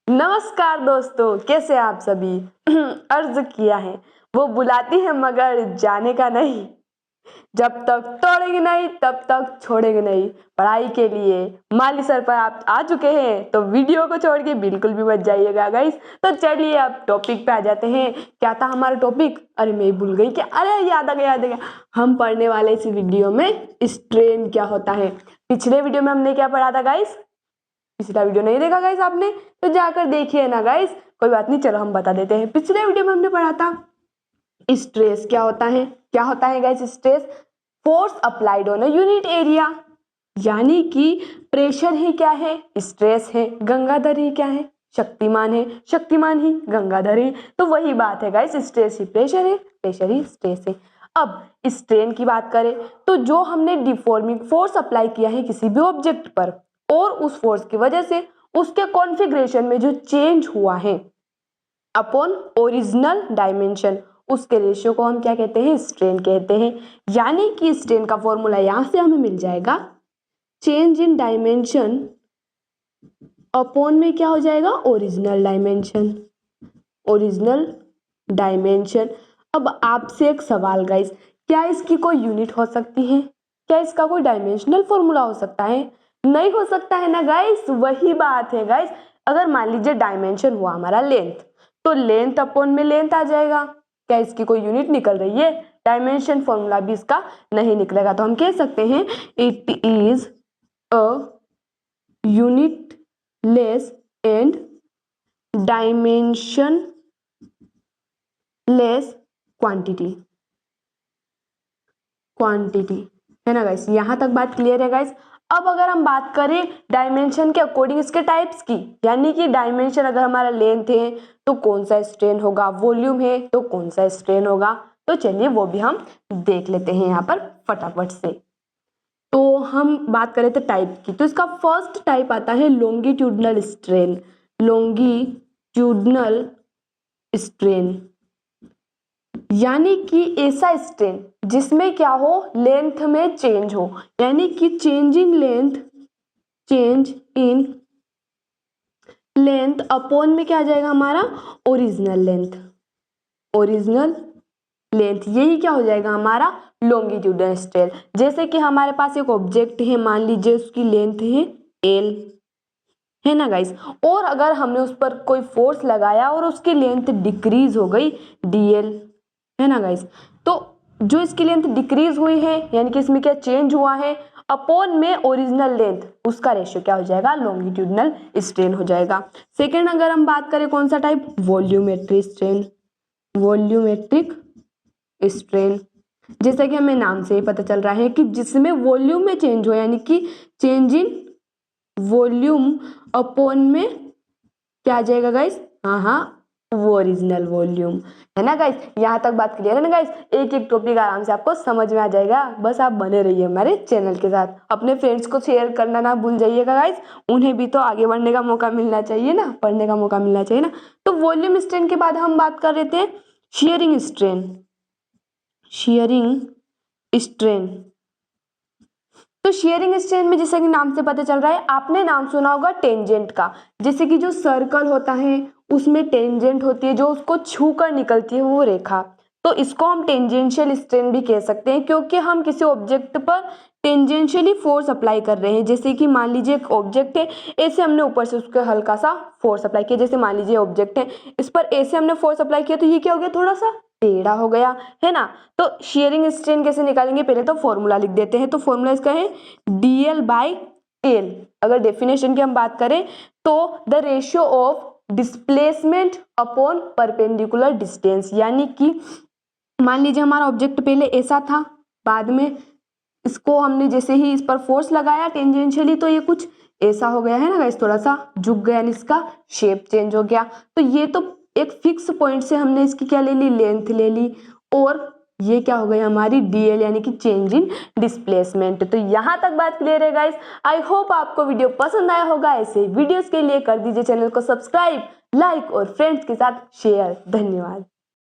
नमस्कार दोस्तों, कैसे आप सभी। अर्ज किया है वो बुलाती है मगर जाने का नहीं। जब तक तोड़ेंगे नहीं तब तक छोड़ेंगे नहीं। पढ़ाई के लिए माली सर पर आप आ चुके हैं तो वीडियो को छोड़ के बिल्कुल भी मत जाइएगा गाइस। तो चलिए अब टॉपिक पे आ जाते हैं। क्या था हमारा टॉपिक? अरे मैं भूल गई क्या। अरे याद आ गया। हम पढ़ने वाले इस वीडियो में स्ट्रेन क्या होता है। पिछले वीडियो में हमने क्या पढ़ा था गाइस? पिछला वीडियो नहीं देखा गाइस आपने तो जाकर देखिए ना गाइस। कोई बात नहीं, चलो हम बता देते हैं। पिछले वीडियो में हमने पढ़ा था स्ट्रेस क्या होता है। क्या होता है guys stress? Force applied on a unit area, यानी कि प्रेशर ही क्या है? स्ट्रेस है। गंगाधर ही क्या है? शक्तिमान है। शक्तिमान ही गंगाधर है। तो वही बात है गाइस, स्ट्रेस ही प्रेशर है, प्रेशर ही स्ट्रेस है। अब स्ट्रेन की बात करें तो जो हमने डिफॉर्मिंग फोर्स अप्लाई किया है किसी भी ऑब्जेक्ट पर और उस फोर्स की वजह से उसके कॉन्फ़िगरेशन में जो चेंज हुआ है अपॉन ओरिजिनल डायमेंशन, उसके रेशियो को हम क्या कहते हैं? स्ट्रेन कहते हैं। यानी कि स्ट्रेन का फॉर्मूला यहां से हमें मिल जाएगा, चेंज इन डायमेंशन अपॉन में क्या हो जाएगा? Original dimension. Original dimension. अब आपसे एक सवाल गाइस, क्या इसकी कोई यूनिट हो सकती है? क्या इसका कोई डायमेंशनल फॉर्मूला हो सकता है? नहीं हो सकता है ना गाइस। वही बात है गाइस, अगर मान लीजिए डायमेंशन हुआ हमारा लेंथ, तो लेंथ अपॉन में लेंथ आ जाएगा। क्या इसकी कोई यूनिट निकल रही है? डायमेंशन फॉर्मूला भी इसका नहीं निकलेगा। तो हम कह सकते हैं it is a unit less and dimension less quantity है ना गाइस। यहां तक बात क्लियर है गाइस। अब अगर हम बात करें डायमेंशन के अकॉर्डिंग इसके टाइप्स की, यानी कि डायमेंशन अगर हमारा लेंथ है तो कौन सा स्ट्रेन होगा, वॉल्यूम है तो कौन सा स्ट्रेन होगा, तो चलिए वो भी हम देख लेते हैं यहाँ पर फटाफट से। तो हम बात करें थे टाइप की, तो इसका फर्स्ट टाइप आता है लॉन्गिट्यूडनल स्ट्रेन। लॉन्गिट्यूडनल स्ट्रेन यानी कि ऐसा स्ट्रेन जिसमें क्या हो? लेंथ में चेंज हो, यानी कि चेंज इन लेंथ अपॉन में क्या आ जाएगा हमारा? Original length. यही क्या हो जाएगा हमारा? Longitudinal strain. जैसे कि हमारे पास एक ऑब्जेक्ट है, मान लीजिए उसकी लेंथ है L, है ना गाइस, और अगर हमने उस पर कोई फोर्स लगाया और उसकी लेंथ डिक्रीज हो गई DL, है ना गाइस, तो जो इसकी लेंथ डिक्रीज हुई है यानी कि इसमें क्या चेंज हुआ है, अपॉन में ओरिजिनल लेंथ, उसका रेशियो क्या हो जाएगा? लॉन्गिट्यूडनल स्ट्रेन हो जाएगा। सेकेंड अगर हम बात करें कौन सा टाइप? Volumetric strain. जैसा कि हमें नाम से ही पता चल रहा है कि जिसमें वॉल्यूम में चेंज हो, यानी कि चेंज इन वॉल्यूम अपॉन में क्या आ जाएगा गाइस? हाँ, वो ओरिजिनल वॉल्यूम, है ना गाइस। यहाँ तक बात क्लियर है ना गाइस। एक एक टॉपिक आराम से आपको समझ में आ जाएगा। बस आप बने रहिए हमारे चैनल के साथ। अपने फ्रेंड्स को शेयर करना ना भूल जाइएगा गाइस, उन्हें भी तो आगे बढ़ने का मौका मिलना चाहिए ना, पढ़ने का मौका मिलना चाहिए ना। तो वॉल्यूम स्ट्रेन के बाद हम बात कर रहे थे शेयरिंग स्ट्रेन। तो शेयरिंग स्ट्रेन में जैसे कि नाम से पता चल रहा है, आपने नाम सुना होगा टेंजेंट का। जैसे कि जो सर्कल होता है उसमें टेंजेंट होती है, जो उसको छू कर निकलती है वो रेखा, तो इसको हम टेंजेंशियल स्ट्रेन भी कह सकते हैं, क्योंकि हम किसी ऑब्जेक्ट पर टेंजेंशियली फोर्स अप्लाई कर रहे हैं। जैसे कि मान लीजिए एक ऑब्जेक्ट है, ऐसे हमने ऊपर से उसको हल्का सा फोर्स अप्लाई किया। जैसे मान लीजिए ऑब्जेक्ट है, इस पर ऐसे हमने फोर्स अप्लाई किया तो ये क्या हो गया? थोड़ा सा टेढ़ा हो गया, है ना। तो शेयरिंग स्ट्रेन कैसे निकालेंगे? पहले तो फॉर्मूला लिख देते हैं। तो फॉर्मूला इसका है DL/L। अगर डेफिनेशन की हम बात करें तो the ratio of displacement upon perpendicular distance, यानी कि मान लीजिए हमारा ऑब्जेक्ट पहले ऐसा था, बाद में इसको हमने जैसे ही इस पर फोर्स लगाया टेंजेंशियली तो ये कुछ ऐसा हो गया, है ना गाइस, थोड़ा सा झुक गया, यानी इसका शेप चेंज हो गया। तो ये तो एक फिक्स पॉइंट से हमने इसकी क्या ले ली? लेंथ ले ली, और ये क्या हो गई हमारी? DL, यानी कि चेंज इन डिस्प्लेसमेंट। तो यहाँ तक बात क्लियर है गाइस। आई होप आपको वीडियो पसंद आया होगा। ऐसे वीडियोस के लिए कर दीजिए चैनल को सब्सक्राइब, लाइक और फ्रेंड्स के साथ शेयर। धन्यवाद।